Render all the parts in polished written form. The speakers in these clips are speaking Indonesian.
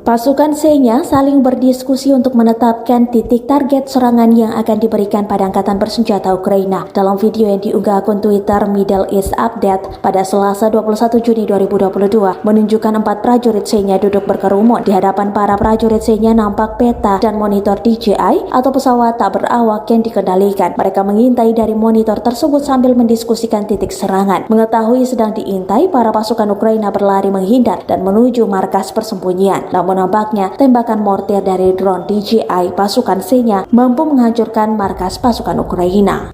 Pasukan Xenia saling berdiskusi untuk menetapkan titik target serangan yang akan diberikan pada angkatan bersenjata Ukraina. Dalam video yang diunggah akun Twitter Middle East Update pada Selasa 21 Juni 2022, menunjukkan 4 prajurit Xenia duduk berkerumun. Di hadapan para prajurit Xenia nampak peta dan monitor DJI atau pesawat tak berawak yang dikendalikan. Mereka mengintai dari monitor tersebut sambil mendiskusikan titik serangan. Mengetahui sedang diintai, para pasukan Ukraina berlari menghindar dan menuju markas persembunyian. Namun nampaknya tembakan mortir dari drone DJI pasukan Xenia mampu menghancurkan markas pasukan Ukraina.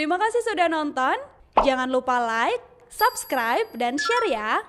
Terima kasih sudah nonton. Jangan lupa like, subscribe, dan share ya.